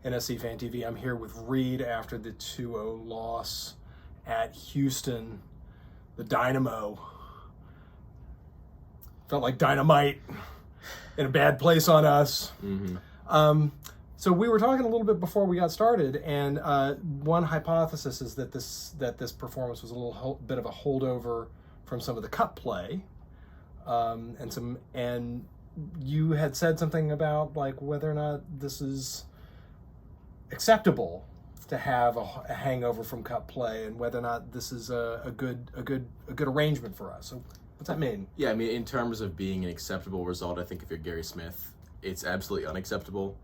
NSC Fan TV. I'm here with Reid after the 2-0 loss at Houston. The Dynamo felt like dynamite in a bad place on us. Mm-hmm. So we were talking a little bit before we got started, and one hypothesis is that this performance was a little bit of a holdover from some of the cup play, and you had said something about like whether or not this is acceptable to have a hangover from cup play, and whether or not this is a good arrangement for us. So what's that mean? Yeah, I mean, in terms of being an acceptable result, I think if you're Gary Smith, it's absolutely unacceptable.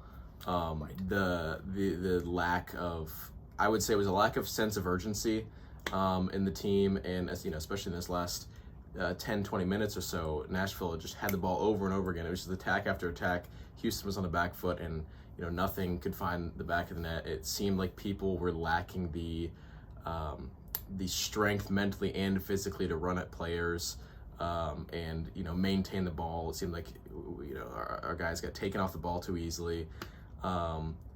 The lack of, I would say, it was a lack of sense of urgency in the team, and as you know, especially in this last 10-20 minutes or so, Nashville just had the ball over and over again. It was just attack after attack. Houston was on the back foot, and nothing could find the back of the net. It seemed like people were lacking the strength mentally and physically to run at players and maintain the ball. It seemed like our guys got taken off the ball too easily.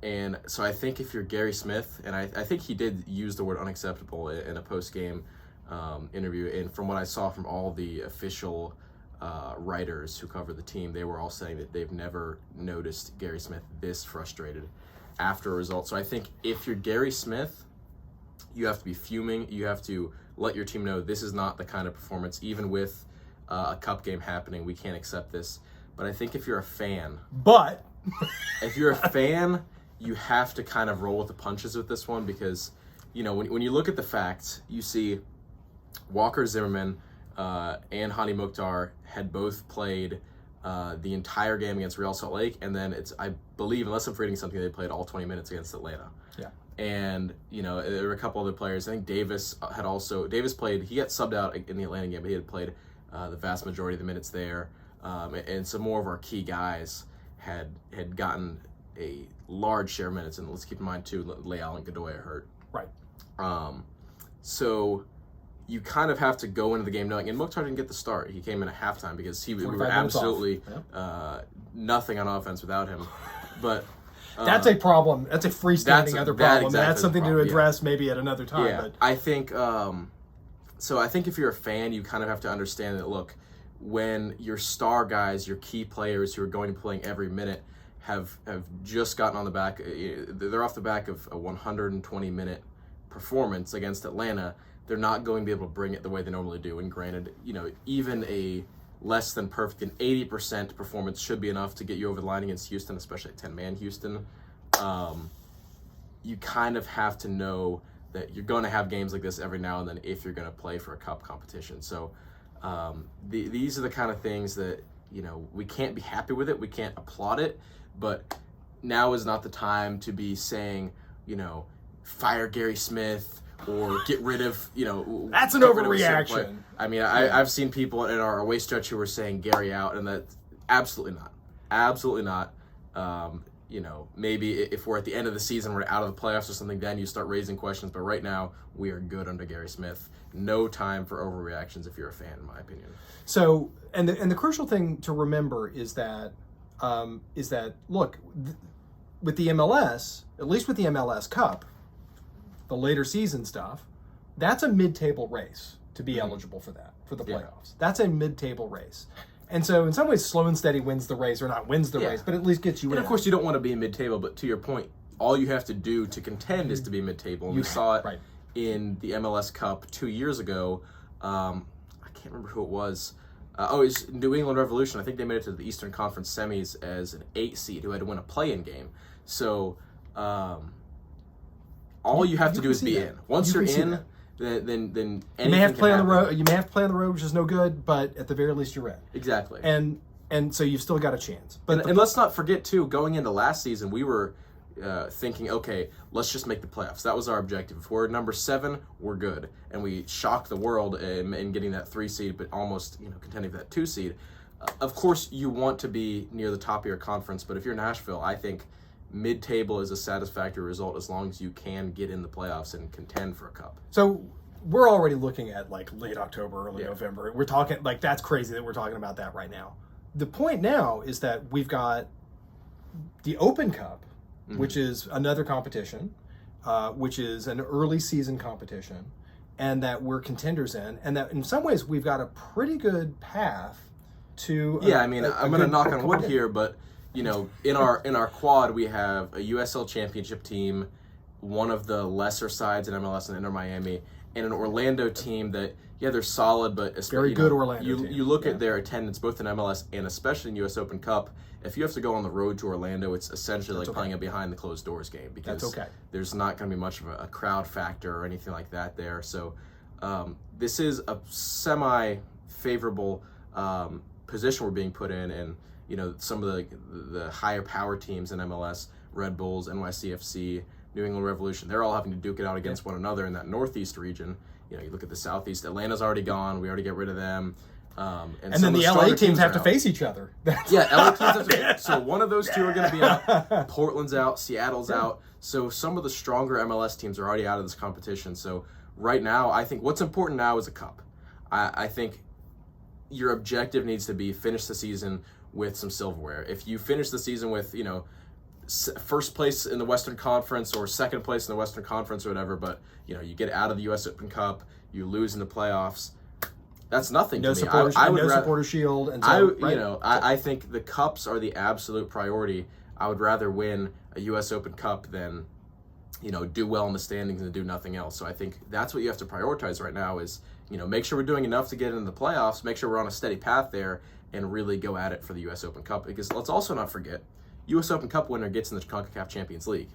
And so I think if you're Gary Smith, and I think he did use the word unacceptable in a post-game interview, and from what I saw from all the official writers who cover the team, they were all saying that they've never noticed Gary Smith this frustrated after a result. So I think if you're Gary Smith, you have to be fuming. You have to let your team know this is not the kind of performance, even with a cup game happening, we can't accept this. But I think if you're a fan... if you're a fan, you have to kind of roll with the punches with this one, because, when you look at the facts, you see Walker Zimmerman and Hani Mukhtar had both played the entire game against Real Salt Lake, and then I believe, unless I'm forgetting something, they played all 20 minutes against Atlanta. Yeah. And, there were a couple other players. I think Davis played, he got subbed out in the Atlanta game, but he had played the vast majority of the minutes there. And some more of our key guys had gotten a large share of minutes, and let's keep in mind too, Leal and Godoy are hurt. Right. So you kind of have to go into the game knowing, and Mukhtar didn't get the start. He came in at halftime because we were absolutely nothing on offense without him. But that's a problem. That's a freestanding other problem. Exactly, that's something to address maybe at another time. Yeah, but I think. So I think if you're a fan, you kind of have to understand that. Look, when your star guys, your key players who are going to be playing every minute, have just gotten on the back, they're off the back of a 120-minute performance against Atlanta, they're not going to be able to bring it the way they normally do. And granted, even a less than perfect, an 80% performance should be enough to get you over the line against Houston, especially at 10-man Houston. You kind of have to know that you're going to have games like this every now and then if you're going to play for a cup competition. So these are the kind of things that, we can't be happy with it. We can't applaud it. But now is not the time to be saying, fire Gary Smith or get rid of, that's an overreaction. I mean, I've seen people in our away stretch who were saying Gary out, and that's absolutely not. Absolutely not. Maybe if we're at the end of the season, we're out of the playoffs or something, then you start raising questions. But right now, we are good under Gary Smith. No time for overreactions if you're a fan, in my opinion. So, and the crucial thing to remember is that look, with the MLS, at least with the MLS Cup, the later season stuff, that's a mid-table race to be eligible for the playoffs. Yeah. That's a mid-table race. And so in some ways, slow and steady wins the race, or not wins the race, but at least gets you in. And of course, you don't want to be mid-table, but to your point, all you have to do to contend is to be mid-table. And we saw it in the MLS Cup 2 years ago. I can't remember who it was. It was New England Revolution. I think they made it to the Eastern Conference semis as an 8 seed who had to win a play-in game. So all you have to do is be in. Once you're in, then you may have to play on the road. You may have to play on the road, which is no good. But at the very least, you're in. Exactly. And so you've still got a chance. But and let's not forget too, going into last season, we were thinking, okay, let's just make the playoffs. That was our objective. If we're number 7, we're good. And we shocked the world in getting that 3 seed, but almost contending for that 2 seed. Of course, you want to be near the top of your conference, but if you're Nashville, I think mid-table is a satisfactory result as long as you can get in the playoffs and contend for a cup. So we're already looking at like late October, early November. We're talking like that's crazy that we're talking about that right now. The point now is that we've got the Open Cup which is another competition, which is an early season competition, and that we're contenders in, and that in some ways we've got a pretty good path to. I'm going to knock on wood here, but in our quad we have a USL championship team, one of the lesser sides in MLS and Inter Miami, and an Orlando team that they're solid, but very good Orlando. You look at their attendance both in MLS and especially in US Open Cup. If you have to go on the road to Orlando, it's essentially like playing a behind the closed doors game because there's not going to be much of a crowd factor or anything like that there. So this is a semi-favorable position we're being put in, and some of the higher power teams in MLS, Red Bulls, NYCFC, New England Revolution, they're all having to duke it out against one another in that Northeast region. You look at the Southeast, Atlanta's already gone. We already get rid of them. And then the LA teams have to face each other. LA teams have to. So one of those two are going to be out. Portland's out. Seattle's out. So some of the stronger MLS teams are already out of this competition. So right now, I think what's important now is a cup. I think your objective needs to be finish the season with some silverware. If you finish the season with, first place in the Western Conference or second place in the Western Conference or whatever, but you get out of the U.S. Open Cup, you lose in the playoffs. That's nothing to me. Supporter shield, and so, I think the cups are the absolute priority. I would rather win a U.S. Open Cup than do well in the standings and do nothing else. So I think that's what you have to prioritize right now is make sure we're doing enough to get into the playoffs, make sure we're on a steady path there, and really go at it for the U.S. Open Cup. Because let's also not forget, U.S. Open Cup winner gets in the CONCACAF Champions League.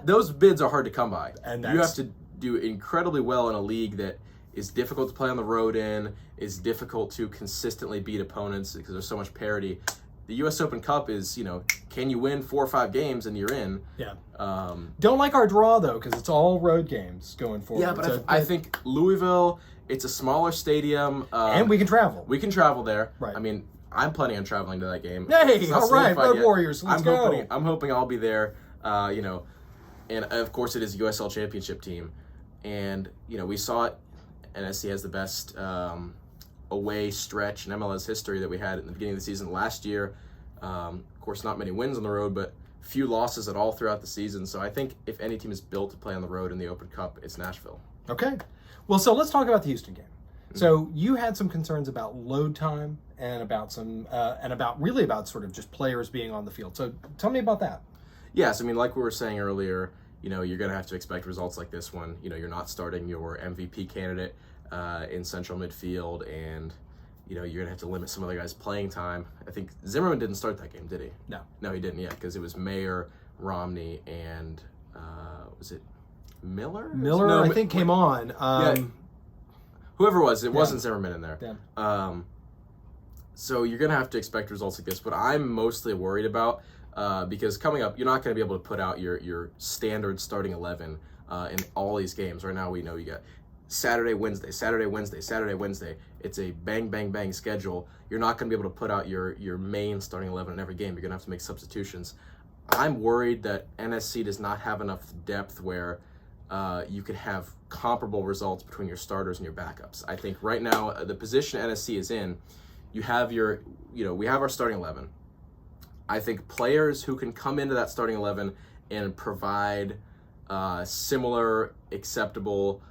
Those bids are hard to come by. And you have to do incredibly well in a league that is difficult to play on the road in, is difficult to consistently beat opponents because there's so much parity. The U.S. Open Cup is, can you win 4 or 5 games and you're in? Yeah. Don't like our draw, though, because it's all road games going forward. Yeah, but I think Louisville, it's a smaller stadium. And we can travel. We can travel there. Right. I'm planning on traveling to that game. Hey, all right, Road Warriors, let's go. I'm hoping I'll be there, and of course it is a USL Championship team. And, we saw it. NSC has the best away stretch in MLS history that we had at the beginning of the season last year. Of course, not many wins on the road, but few losses at all throughout the season. So I think if any team is built to play on the road in the Open Cup, it's Nashville. Okay. Well, so let's talk about the Houston game. So you had some concerns about load time and about about sort of just players being on the field. So tell me about that. Yes, like we were saying earlier, you're going to have to expect results like this one. You're not starting your MVP candidate in central midfield, and you're going to have to limit some other guys' playing time. I think Zimmerman didn't start that game, did he? No, he didn't. Yeah, because it was Mayer, Romney, and was it Miller? I think came on. Whoever it was, it wasn't Zimmerman in there. Yeah. So you're going to have to expect results like this. What I'm mostly worried about, because coming up, you're not going to be able to put out your standard starting 11 in all these games. Right now, we know you got Saturday, Wednesday, Saturday, Wednesday, Saturday, Wednesday. It's a bang, bang, bang schedule. You're not going to be able to put out your main starting 11 in every game. You're going to have to make substitutions. I'm worried that NSC does not have enough depth where you could have comparable results between your starters and your backups. I think right now, the position NSC is in, we have our starting 11. I think players who can come into that starting 11 and provide similar, acceptable,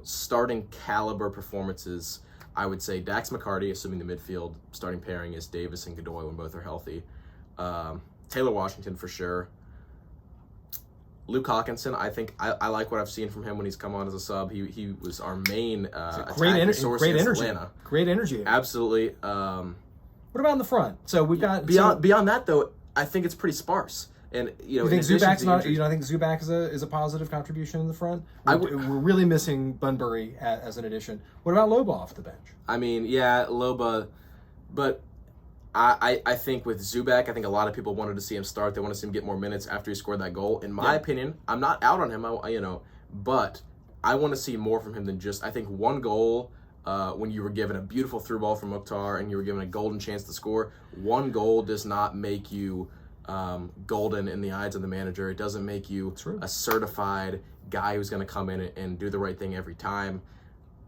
starting caliber performances. I would say Dax McCarty, assuming the midfield starting pairing is Davis and Godoy when both are healthy. Taylor Washington for sure. Luke Hawkinson, I think I like what I've seen from him when he's come on as a sub. He was our main attacking source against Atlanta. Great energy. Absolutely. What about in the front? So we've got beyond that though. I think it's pretty sparse. And you think Zubac's not? You don't think Zubac is a positive contribution in the front? We're really missing Bunbury as an addition. What about Loba off the bench? Loba, but I think with Zubac, I think a lot of people wanted to see him start. They want to see him get more minutes after he scored that goal. In my opinion, I'm not out on him. But I want to see more from him than just. I think one goal. When you were given a beautiful through ball from Mukhtar and you were given a golden chance to score, one goal does not make you golden in the eyes of the manager. It doesn't make you a certified guy who's going to come in and do the right thing every time.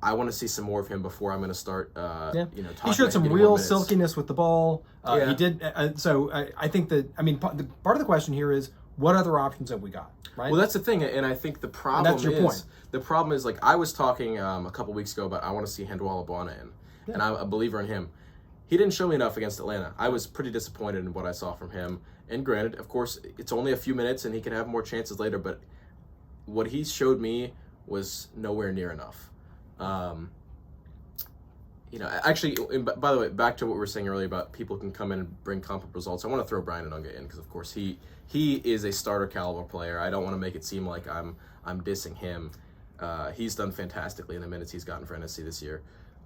I want to see some more of him before I'm going to start. Talking he showed some real silkiness with the ball. He did. So I think that part of the question here is what other options have we got? Right. Well, that's the thing, and I think the problem that's your point. The problem is, like, I was talking a couple weeks ago about I want to see Handwalla Bwana in, and I'm a believer in him. He didn't show me enough against Atlanta. I was pretty disappointed in what I saw from him. And granted, of course, it's only a few minutes, and he can have more chances later, but what he showed me was nowhere near enough. Actually, by the way, back to what we were saying earlier about people can come in and bring comparable results. I want to throw Brian Anunga in because, of course, he is a starter caliber player. I don't want to make it seem like I'm dissing him. He's done fantastically in the minutes he's gotten for NSC this year.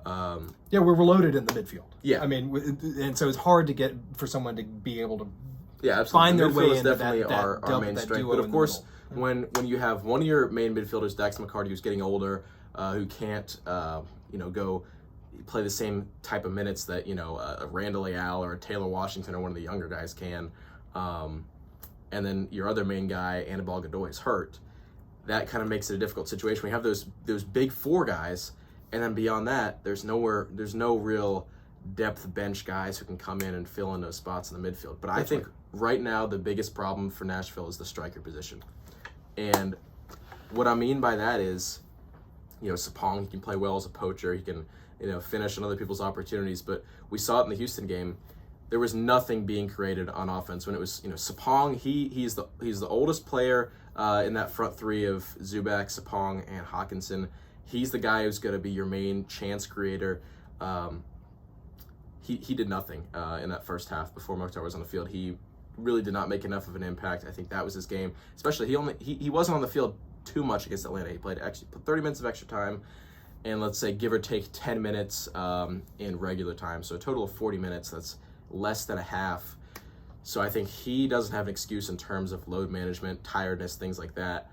We're loaded in the midfield. Yeah, I mean, and so it's hard to get for someone to be able to absolutely. find their way is into definitely that our main strength. But of course, when you have one of your main midfielders, Dax McCarty, who's getting older, who can't go play the same type of minutes that a Randall Leal or a Taylor Washington or one of the younger guys can, and then your other main guy, Anibal Godoy, is hurt. That kind of makes it a difficult situation. We have those big four guys. And then beyond that, there's no real depth bench guys who can come in and fill in those spots in the midfield. But I think right now the biggest problem for Nashville is the striker position. And what I mean by that is, Sapong, he can play well as a poacher. He can, finish on other people's opportunities. But we saw it in the Houston game. There was nothing being created on offense when it was, Sapong. He's the oldest player in that front three of Zubac, Sapong, and Hawkinson. He's the guy who's going to be your main chance creator. He did nothing in that first half before Mokhtar was on the field. He really did not make enough of an impact. I think that was his game. Especially he wasn't on the field too much against Atlanta. He played 30 minutes of extra time, and let's say give or take 10 minutes in regular time. So a total of 40 minutes. That's less than a half. So I think he doesn't have an excuse in terms of load management, tiredness, things like that.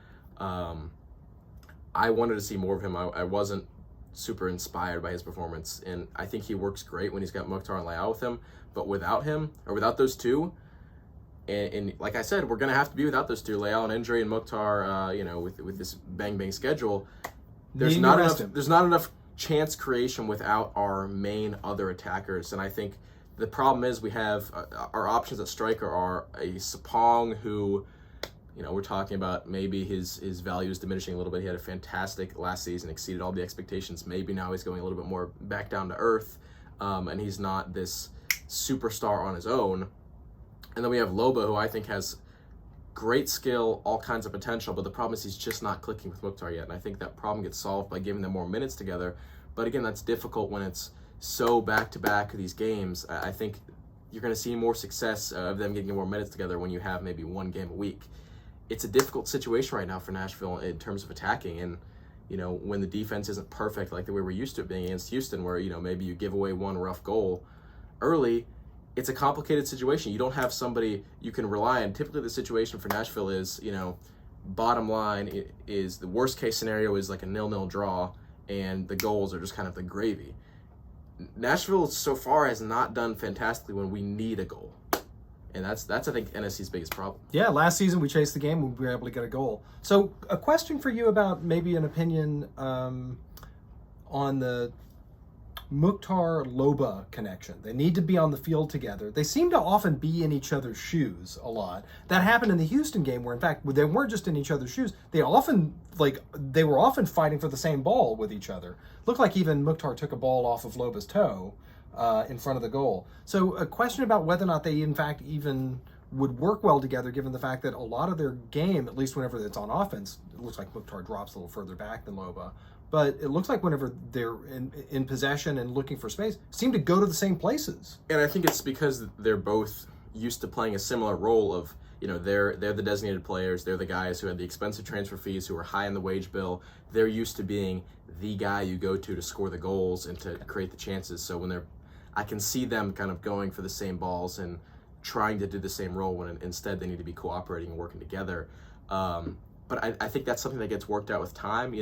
I wanted to see more of him. I wasn't super inspired by his performance, and I think he works great when he's got Mokhtar and Leal with him, but without him, or without those two, and like I said, we're going to have to be without those two, Leal and injury and Mokhtar, with this bang special, there's not enough chance creation without our main other attackers, and I think the problem is we have our options at striker are a Sapong who, we're talking about maybe his value is diminishing a little bit. He had a fantastic last season, exceeded all the expectations. Maybe now he's going a little bit more back down to earth, and he's not this superstar on his own. And then we have Loba, who I think has great skill, all kinds of potential, but the problem is he's just not clicking with Mokhtar yet. And I think that problem gets solved by giving them more minutes together. But again, that's difficult when it's so back-to-back these games. I think you're going to see more success of them getting more minutes together when you have maybe one game a week. It's a difficult situation right now for Nashville in terms of attacking, and when the defense isn't perfect like the way we're used to it being against Houston, where maybe you give away one rough goal early, it's a complicated situation. You don't have somebody you can rely on. Typically the situation for Nashville is, bottom line is the worst case scenario is like a 0-0 draw, and the goals are just kind of the gravy. Nashville so far has not done fantastically when we need a goal. And that's I think NSC's biggest problem. Yeah, last season we chased the game and we were able to get a goal. So a question for you about maybe an opinion on the Mukhtar-Loba connection. They need to be on the field together. They seem to often be in each other's shoes a lot. That happened in the Houston game where, in fact, they weren't just in each other's shoes. They were often fighting for the same ball with each other. Looked like even Mukhtar took a ball off of Loba's toe in front of the goal. So a question about whether or not they, in fact, even would work well together, given the fact that a lot of their game, at least whenever it's on offense, it looks like Mukhtar drops a little further back than Loba. But it looks like whenever they're in possession and looking for space, seem to go to the same places. And I think it's because they're both used to playing a similar role of, they're the designated players. They're the guys who had the expensive transfer fees, who are high in the wage bill. They're used to being the guy you go to score the goals and to create the chances. So I can see them kind of going for the same balls and trying to do the same role when instead they need to be cooperating and working together. But I think that's something that gets worked out with time.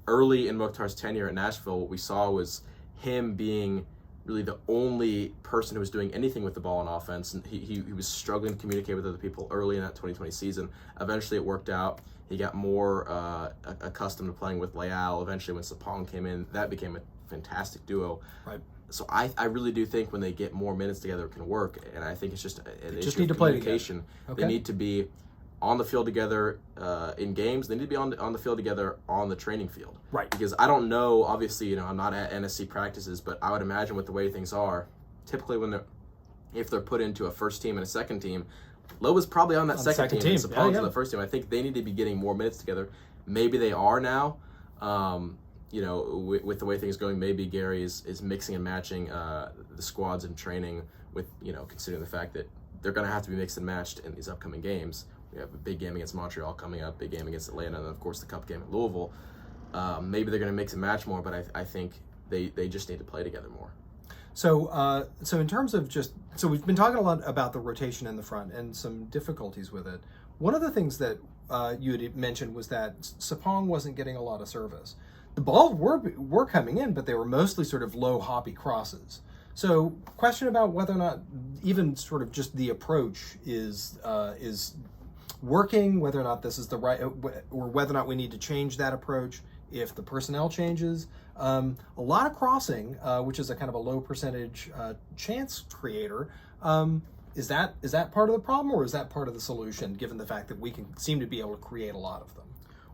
Early in Mokhtar's tenure at Nashville, what we saw was him being really the only person who was doing anything with the ball on offense. And he was struggling to communicate with other people early in that 2020 season. Eventually it worked out. He got more accustomed to playing with Leal. Eventually when Sapong came in, that became a fantastic duo. Right. So I really do think when they get more minutes together, it can work. And I think it's just an issue need of to play communication. together. Okay. They need to be on the field together in games. They need to be on the field together on the training field. Right. Because I don't know, obviously, I'm not at NSC practices, but I would imagine with the way things are, typically if they're put into a first team and a second team, Loba's probably on that second team as opposed to the first team. I think they need to be getting more minutes together. Maybe they are now. With the way things are going, maybe Gary is mixing and matching the squads in training with, considering the fact that they're going to have to be mixed and matched in these upcoming games. We have a big game against Montreal coming up, big game against Atlanta, and of course the Cup game at Louisville. Maybe they're going to mix and match more, but I think they just need to play together more. So in terms of so we've been talking a lot about the rotation in the front and some difficulties with it. One of the things that you had mentioned was that Sapong wasn't getting a lot of service. The balls were coming in, but they were mostly sort of low hoppy crosses. So question about whether or not even sort of just the approach is working, whether or not this is the right, or whether or not we need to change that approach if the personnel changes. A lot of crossing, which is a kind of a low percentage chance creator. Is that part of the problem, or is that part of the solution, given the fact that we can seem to be able to create a lot of them?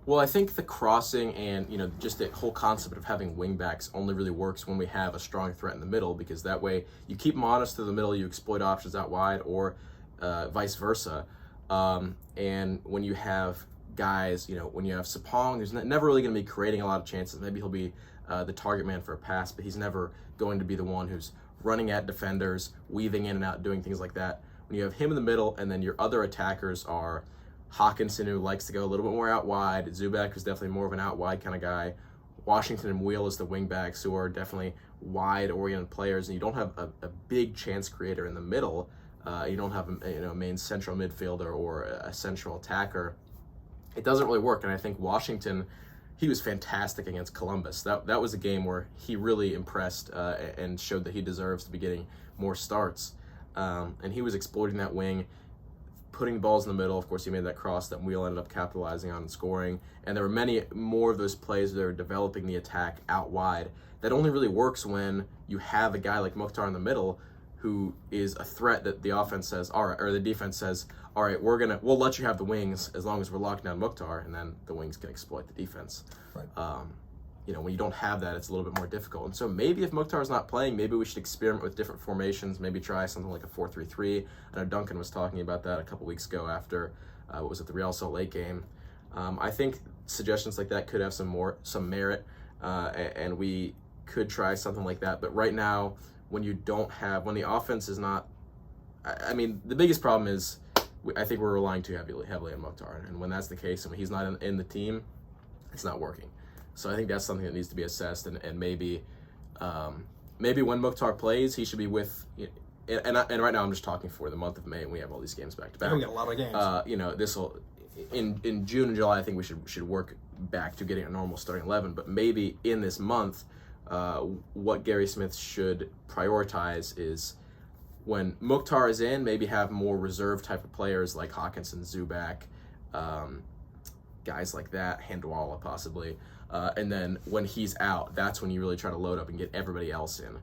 Well, I think the crossing and, just the whole concept of having wingbacks only really works when we have a strong threat in the middle, because that way you keep them honest through the middle, you exploit options out wide, or vice versa. And when you have guys, when you have Sapong, there's never really going to be creating a lot of chances. Maybe he'll be the target man for a pass, but he's never going to be the one who's running at defenders, weaving in and out, doing things like that. When you have him in the middle, and then your other attackers are Hawkinson, who likes to go a little bit more out wide, Zubak, who's definitely more of an out wide kind of guy, Washington and Wheel as the wingbacks, who are definitely wide-oriented players, and you don't have a big chance creator in the middle. You don't have a main central midfielder or a central attacker. It doesn't really work, and I think Washington, he was fantastic against Columbus. That was a game where he really impressed and showed that he deserves to be getting more starts. And he was exploiting that wing, putting balls in the middle. Of course, he made that cross that Wheel ended up capitalizing on and scoring. And there were many more of those plays that are developing the attack out wide. That only really works when you have a guy like Mukhtar in the middle who is a threat that the offense says, all right, or the defense says, all right, we'll let you have the wings as long as we're locking down Mukhtar, and then the wings can exploit the defense. Right. When you don't have that, it's a little bit more difficult. And so maybe if Mukhtar's not playing, maybe we should experiment with different formations, maybe try something like a 4-3-3. I know Duncan was talking about that a couple weeks ago after, the Real Salt Lake game. I think suggestions like that could have some merit, and we could try something like that. But right now, when the offense is not, the biggest problem is I think we're relying too heavily on Mukhtar. And when that's the case, and when he's not in the team, it's not working. So I think that's something that needs to be assessed, and maybe when Mukhtar plays, he should be with. And right now I'm just talking for the month of May, and we have all these games back to back. We got a lot of games. This will in June and July. I think we should work back to getting a normal starting 11. But maybe in this month, what Gary Smith should prioritize is when Mukhtar is in, maybe have more reserve type of players like Hawkinson, Zubak, guys like that, Handwalla possibly. And then when he's out, that's when you really try to load up and get everybody else in.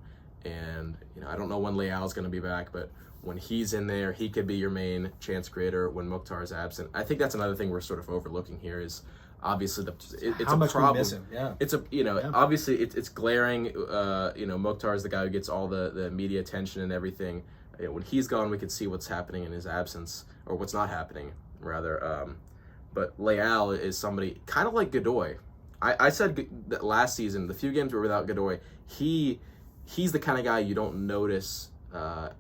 And, I don't know when Leal's going to be back, but when he's in there, he could be your main chance creator when Mukhtar is absent. I think that's another thing we're sort of overlooking here is obviously it's how a much problem. We miss him. Yeah. It's obviously it's glaring. Mukhtar is the guy who gets all the media attention and everything. When he's gone, we can see what's happening in his absence, or what's not happening, rather. But Leal is somebody kind of like Godoy. I said that last season, the few games were without Godoy, he's the kind of guy you don't notice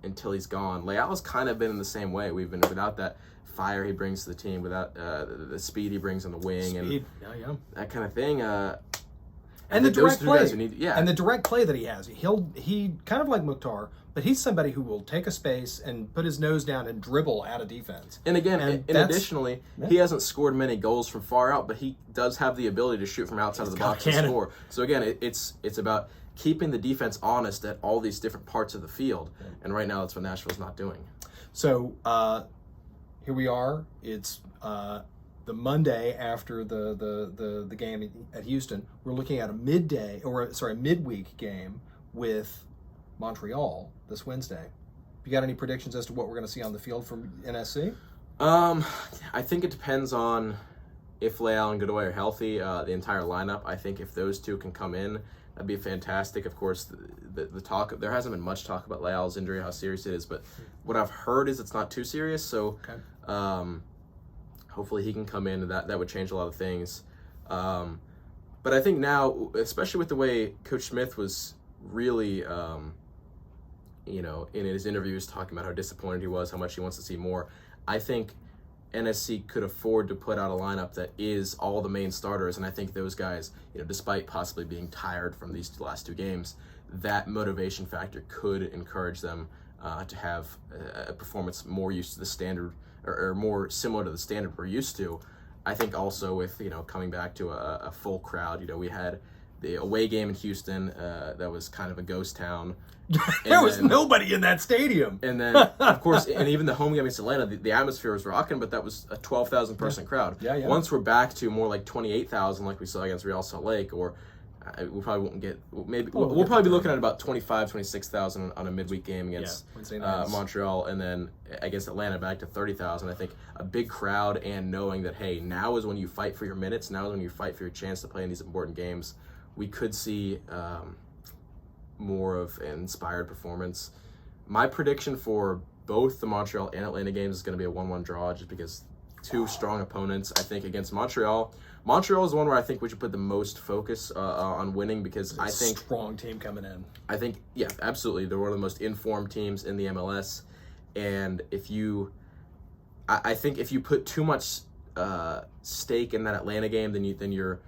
until he's gone. Leal's kind of been in the same way. We've been without that fire he brings to the team, without the speed he brings on the wing, and that kind of thing. And the direct play, and the direct play that he has. He kind of like Mukhtar, but he's somebody who will take a space and put his nose down and dribble out of defense. And again, additionally, he hasn't scored many goals from far out, but he does have the ability to shoot from outside of the box and score. So again, it's about keeping the defense honest at all these different parts of the field. Yeah. And right now, that's what Nashville's not doing. So here we are. It's the Monday after the game at Houston. We're looking at a midweek game with Montreal this Wednesday. You got any predictions as to what we're going to see on the field from NSC? I think it depends on if Leal and Godoy are healthy, the entire lineup. I think if those two can come in, that'd be fantastic. Of course, the talk, there hasn't been much talk about Leal's injury, how serious it is, but what I've heard is it's not too serious, so hopefully he can come in, and that would change a lot of things. But I think now, especially with the way Coach Smith was really, in his interviews talking about how disappointed he was, how much he wants to see more, I think NSC could afford to put out a lineup that is all the main starters, and I think those guys, despite possibly being tired from these last two games, that motivation factor could encourage them to have a performance more used to the standard, or more similar to the standard we're used to. I think also with coming back to a full crowd, we had the away game in Houston that was kind of a ghost town. There was nobody in that stadium. And then, of course, and even the home game against Atlanta, the atmosphere was rocking, but that was a 12,000 person crowd. Yeah. Once we're back to more like 28,000, like we saw against Real Salt Lake, or we probably won't get, we'll probably be looking at about 26,000 on a midweek game against Montreal, and then against Atlanta back to 30,000. I think a big crowd, and knowing that, hey, now is when you fight for your minutes, now is when you fight for your chance to play in these important games. We could see more of an inspired performance. My prediction for both the Montreal and Atlanta games is going to be a 1-1 draw, just because two strong opponents. I think against Montreal is one where I think we should put the most focus on winning, because I think strong team coming in. I think, yeah, absolutely, they're one of the most informed teams in the MLS, and I think if you put too much stake in that Atlanta game, then you're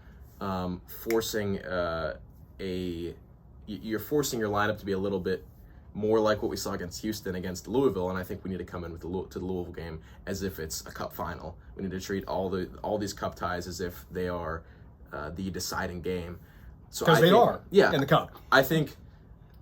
forcing you're forcing your lineup to be a little bit more like what we saw against Houston, against Louisville, and I think we need to come in with to the Louisville game as if it's a cup final. We need to treat all these cup ties as if they are the deciding game. Because they are, yeah, in the cup. I think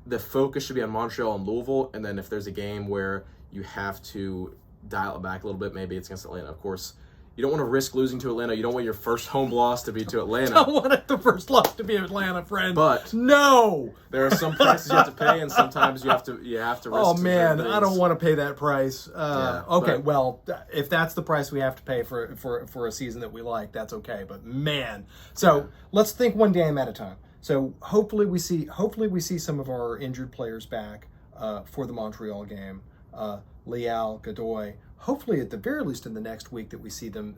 the focus should be on Montreal and Louisville, and then if there's a game where you have to dial it back a little bit, maybe it's against Atlanta. Of course, you don't want to risk losing to Atlanta. You don't want your first home loss to be to Atlanta. I don't want the first loss to be Atlanta, friend. But no, there are some prices you have to pay, and sometimes you have to risk. Oh man, I don't want to pay that price. Yeah, well, if that's the price we have to pay for a season that we like, that's okay. But man, so let's think one game at a time. So hopefully we see some of our injured players back for the Montreal game. Leal, Godoy. Hopefully, at the very least, in the next week, that we see them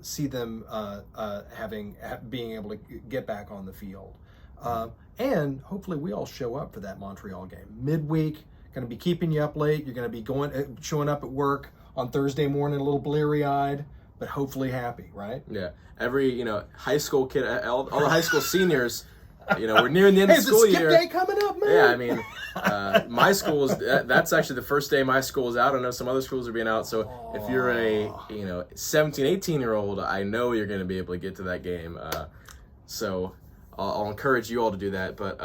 being able to get back on the field, and hopefully we all show up for that Montreal game midweek. Going to be keeping you up late. You're going to be showing up at work on Thursday morning a little bleary-eyed, but hopefully happy, right? Yeah. Every high school kid, all the high school seniors. We're nearing the end of the school year. Is skip day coming up, man? Yeah, I mean, my school is, that's actually the first day my school is out. I know some other schools are being out. So if you're a, 17, 18-year-old, I know you're going to be able to get to that game. So I'll encourage you all to do that. But,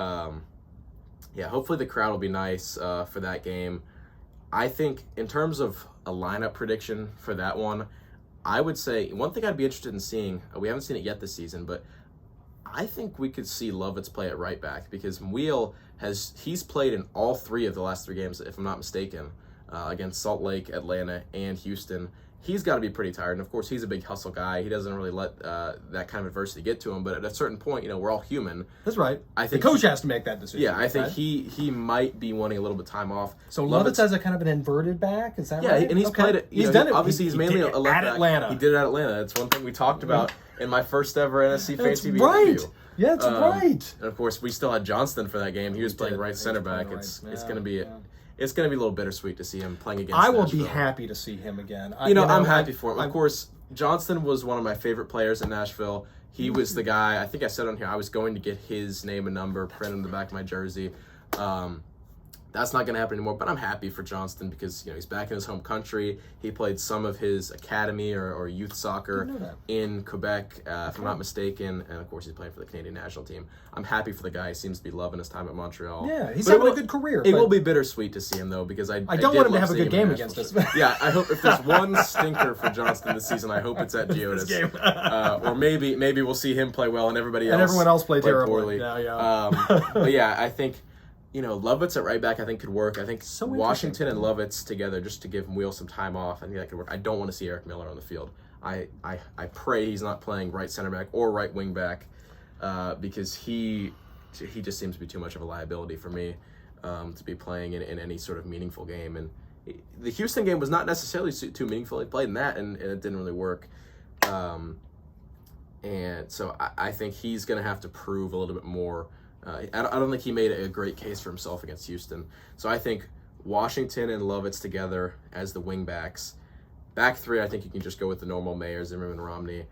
hopefully the crowd will be nice for that game. I think in terms of a lineup prediction for that one, I would say one thing I'd be interested in seeing, we haven't seen it yet this season, but I think we could see Lovitz play at right back, because Muil he's played in all three of the last three games, if I'm not mistaken, against Salt Lake, Atlanta, and Houston. He's got to be pretty tired, and of course he's a big hustle guy. He doesn't really let that kind of adversity get to him, but at a certain point, we're all human. That's right. I think the coach has to make that decision. Yeah, I think right? he might be wanting a little bit of time off. So Lovitz has a kind of an inverted back, is that right? Yeah, and he's played it. He's done it. Obviously, he's mainly a left at back. Atlanta. He did it at Atlanta. That's one thing we talked about in my first ever NSC Fan TV right. interview. Yeah, that's right. And of course, we still had Johnston for that game. He was playing right center back. It's gonna be a little bittersweet to see him playing against. I will Nashville. be happy to see him again. I'm happy for him. Of course, Johnston was one of my favorite players in Nashville. He was the guy. I think I said on here I was going to get his name and number printed on the back of my jersey. That's not going to happen anymore, but I'm happy for Johnston because he's back in his home country. He played some of his academy or youth soccer in Quebec, if I'm not mistaken, and of course he's playing for the Canadian national team. I'm happy for the guy. He seems to be loving his time at Montreal. Yeah, he's having a good career. It will be bittersweet to see him though, because I don't want him to have a good game against us. Yeah, I hope if there's one stinker for Johnston this season, I hope it's at Geodis. Or maybe we'll see him play well and everybody else everyone else play terribly. poorly. Yeah. But yeah, I think. Lovitz at right back I think could work. I think So Washington and Lovitz together just to give Wheel some time off, I think that could work. I don't want to see Eric Miller on the field. I pray he's not playing right center back or right wing back because he just seems to be too much of a liability for me to be playing in any sort of meaningful game. And the Houston game was not necessarily too meaningful. He played in that, and it didn't really work. And so I think he's going to have to prove a little bit more. I don't think he made a great case for himself against Houston. So I think Washington and Lovitz together as the wing backs. Back three, I think you can just go with the normal Mayer, Zimmerman, Romney.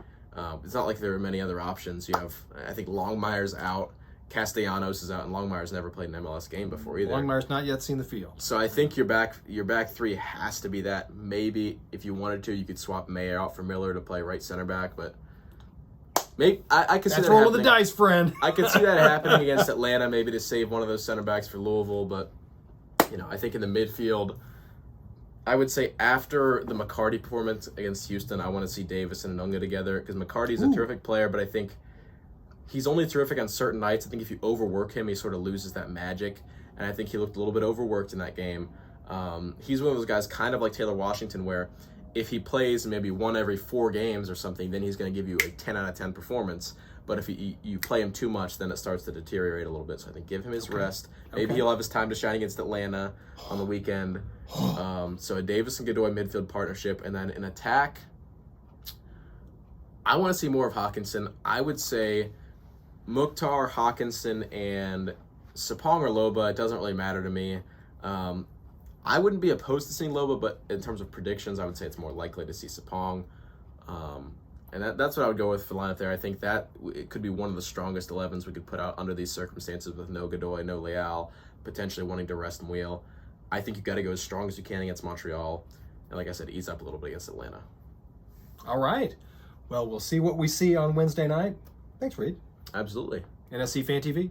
It's not like there are many other options. You have, I think, Longmire's out, Castellanos is out, and Longmire's never played an MLS game before either. Longmire's not yet seen the field. So I think your back three has to be that. Maybe if you wanted to, you could swap Mayer out for Miller to play right center back, but maybe I could see That's that roll of the happening. dice, friend. I could see that happening against Atlanta, maybe to save one of those center backs for Louisville. But I think in the midfield, I would say after the McCarty performance against Houston, I want to see Davis and Nunga together because McCarty's a terrific player, but I think he's only terrific on certain nights. I think if you overwork him, he sort of loses that magic, and I think he looked a little bit overworked in that game. He's one of those guys, kind of like Taylor Washington, where if he plays maybe one every 4 games or something, then he's going to give you a 10 out of 10 performance. But if you play him too much, then it starts to deteriorate a little bit. So I think give him his rest. Maybe he'll have his time to shine against Atlanta on the weekend. So a Davis and Godoy midfield partnership. And then in attack, I want to see more of Hawkinson. I would say Mukhtar, Hawkinson, and Sapong or Loba. It doesn't really matter to me. I wouldn't be opposed to seeing Loba, but in terms of predictions, I would say it's more likely to see Sapong. And that's what I would go with for the lineup there. I think that it could be one of the strongest 11s we could put out under these circumstances with no Godoy, no Leal, potentially wanting to rest and wheel. I think you got to go as strong as you can against Montreal. And like I said, ease up a little bit against Atlanta. All right. Well, we'll see what we see on Wednesday night. Thanks, Reid. Absolutely. NSC Fan TV.